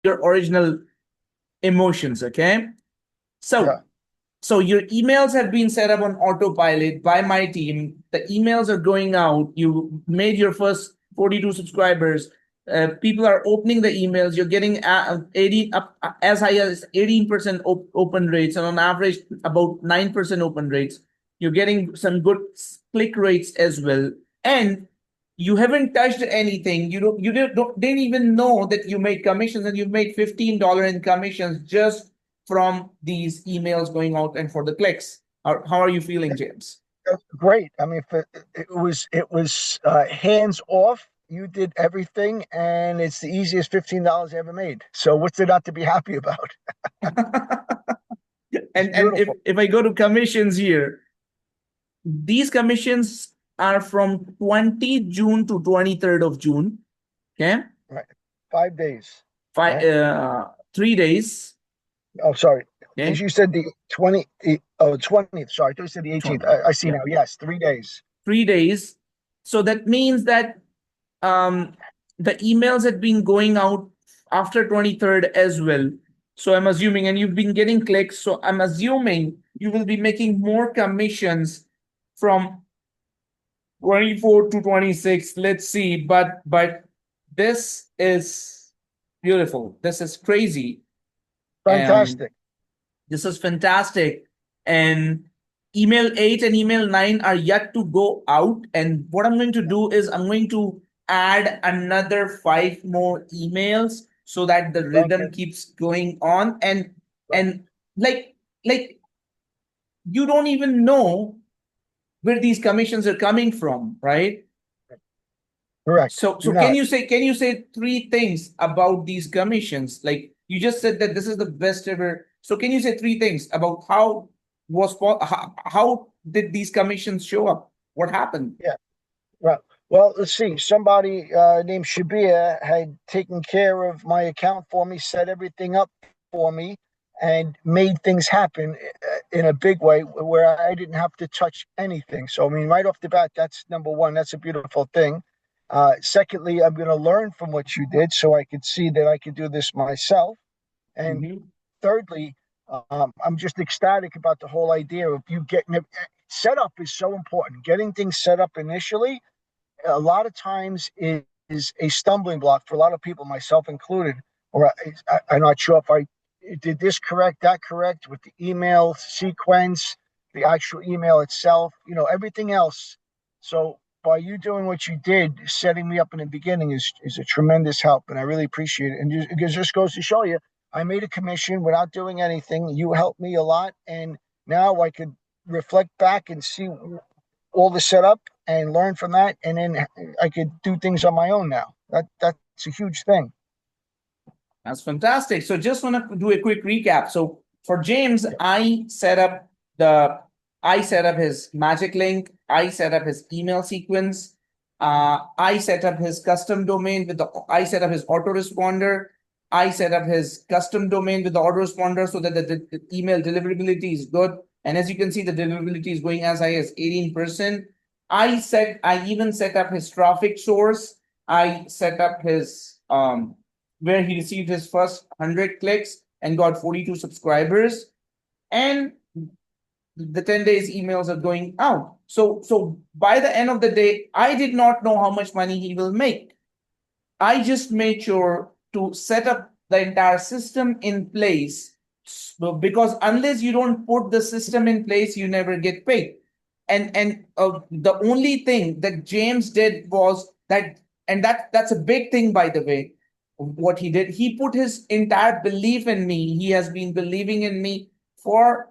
your original emotions. Okay. So, Yeah. so your emails have been set up on autopilot by my team. The emails are going out. You made your first 42 subscribers. People are opening the emails. You're getting 18 up as high as 18% open rates, and on average about 9% open rates. You're getting some good click rates as well, and you haven't touched anything. Didn't even know that you made commissions, and you've made $15 in commissions just from these emails going out and for the clicks. How are you feeling, James? Great. I mean, it was hands off. You did everything, and it's the easiest $15 I ever made. So what's there not to be happy about? It's And if, beautiful. if I go to commissions here, these commissions are from 20 June to 23rd of June. Okay. Right. 5 days. Five Right. 3 days. Oh, sorry. As Okay. you said, the 20th. Sorry, I thought you said the 18th. 20. I see Yeah. now. Yes, 3 days. 3 days. So that means that um, the emails had been going out after 23rd as well. So I'm assuming, and you've been getting clicks. So I'm assuming you will be making more commissions from 24 to 26. Let's see. But this is beautiful. This is crazy. Um, Fantastic. this is fantastic. And email 8 and email 9 are yet to go out. And what I'm going to do is I'm going to add another 5 more emails so that the Thank you. rhythm keeps going on. And like you don't even know where these commissions are coming from, right? Correct. So Do can not. you say 3 things about these commissions? Like you just said that this is the best ever. So can you say 3 things about how did these commissions show up? What happened? Yeah. Well, let's see. Somebody named Shabir had taken care of my account for me, set everything up for me, and made things happen in a big way where I didn't have to touch anything. So, I mean, right off the bat, that's number one. That's a beautiful thing. Secondly, I'm going to learn from what you did so I could see that I could do this myself. And Mhm. thirdly, I'm just ecstatic about the whole idea of you getting it. Setup is so important. Getting things set up initially a lot of times is a stumbling block for a lot of people, myself included. Or I'm not sure if I did this correct, that correct with the email sequence, the actual email itself, everything else. So by you doing what you did, setting me up in the beginning is a tremendous help, and I really appreciate it. And it just goes to show you, I made a commission without doing anything. You helped me a lot, and now I could reflect back and see all the setup and learn from that, and then I could do things on my own now. That's a huge thing. That's fantastic. So just want to do a quick recap. So for James, the I set up his magic link. I set up his email sequence. I set up his custom domain with the I set up his autoresponder. I set up his custom domain with the autoresponder so that the email deliverability is good. And as you can see, the deliverability is going as high as 18%. I even set up his traffic source. I set up his where he received his first 100 clicks and got 42 subscribers. And the 10 days emails are going out. So by the end of the day, I did not know how much money he will make. I just made sure to set up the entire system in place because unless you don't put the system in place, you never get paid. And the only thing that James did was that, and that's a big thing, by the way. What he did, he put his entire belief in me. He has been believing in me for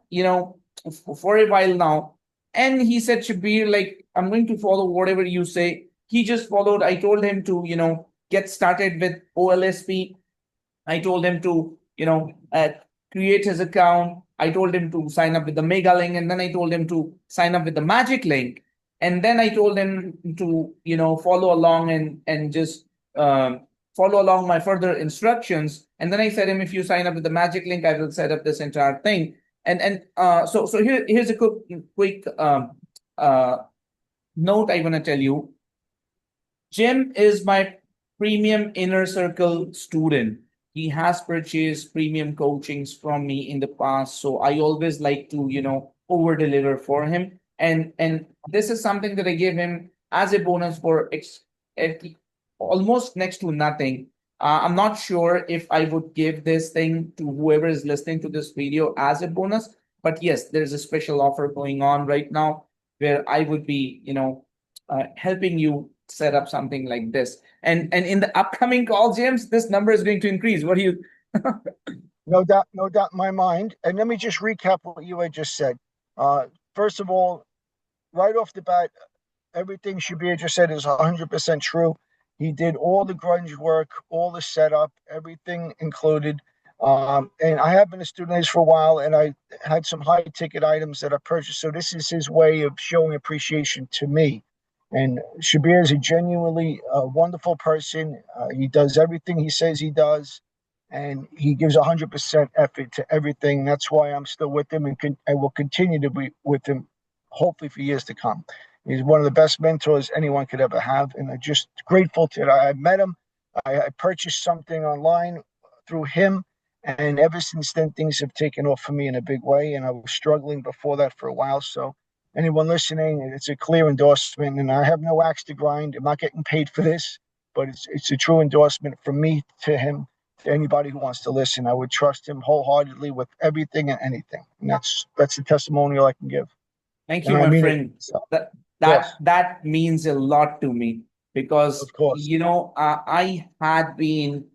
for a while now, and he said, Shabir, like I'm going to follow whatever you say. He just followed. I told him to get started with OLSP. I told him to, create his account. I told him to sign up with the Mega link, and then I told him to sign up with the Magic link, and then I told him to, follow along and just follow along my further instructions. And then I said him, if you sign up with the Magic link, I will set up this entire thing. And here's a quick uh, note I want to tell you. Jim is my premium inner circle student. he has purchased premium coachings from me in the past. So I always like to, over deliver for him. And this is something that I give him as a bonus for almost next to nothing. I'm not sure if I would give this thing to whoever is listening to this video as a bonus, but yes, there's a special offer going on right now where I would be, helping you set up something like this. And in the upcoming call, James, this number is going to increase. What do you? No doubt in my mind. And let me just recap what you had just said. First of all, right off the bat, everything Shabir just said is 100% true. He did all the grunge work, all the setup, everything included. And I have been a student of his for a while, and I had some high ticket items that I purchased. So this is his way of showing appreciation to me. And Shabir is a genuinely wonderful person. He does everything he says he does, and he gives 100% effort to everything. That's why I'm still with him, and I will continue to be with him, hopefully for years to come. He's one of the best mentors anyone could ever have, and I'm just grateful that I met him. I purchased something online through him, and ever since then, things have taken off for me in a big way, and I was struggling before that for a while. So anyone listening, it's a clear endorsement, and I have no axe to grind. I'm not getting paid for this, but it's a true endorsement from me to him, to anybody who wants to listen. I would trust him wholeheartedly with everything and anything, and that's the testimonial I can give. Thank you, And I my mean it. friend. So, That means a lot to me because of course, I had been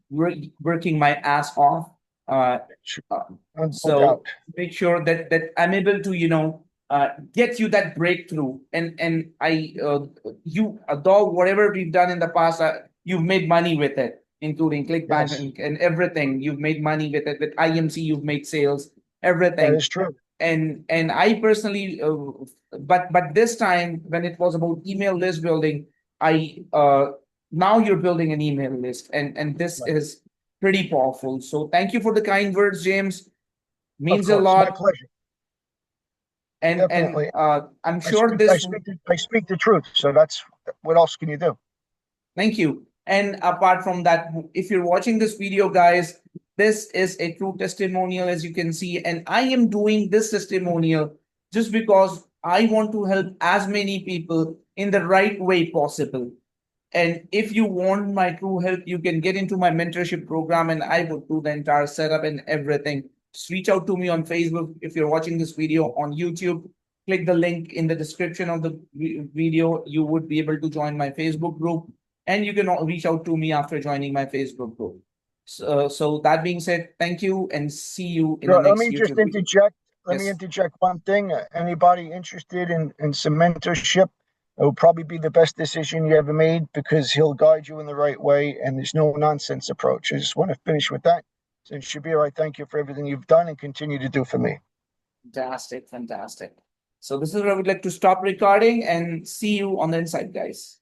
working my ass off. Uh, no so doubt. make sure that I'm able to get you that breakthrough. And I you dog, whatever we've done in the past, you've made money with it, including ClickBank Yes, and everything. You've made money with it. With IMC, you've made sales, that everything. is true. And I personally, but this time when it was about email list building, I now you're building an email list, and this Right. is pretty powerful. So thank you for the kind words, James. Of Means a course, my lot, pleasure. and Definitely. I'm I sure speak. I this. speak. I speak the truth. So that's what else can you do? Thank you. And apart from that, if you're watching this video, guys, this is a true testimonial, as you can see. And I am doing this testimonial just because I want to help as many people in the right way possible. And if you want my true help, you can get into my mentorship program and I would do the entire setup and everything. Just reach out to me on Facebook. If you're watching this video on YouTube, click the link in the description of the video. You would be able to join my Facebook group, and you can reach out to me after joining my Facebook group. So that being said, thank you and see you in the Let next me just YouTube video. interject. Let me Yes. interject one thing. Anybody interested in some mentorship, it will probably be the best decision you ever made because he'll guide you in the right way and there's no nonsense approach. I just want to finish with that. So, Shabir, I thank you for everything you've done and continue to do for me. Fantastic, fantastic. So this is where I would like to stop recording and see you on the inside, guys.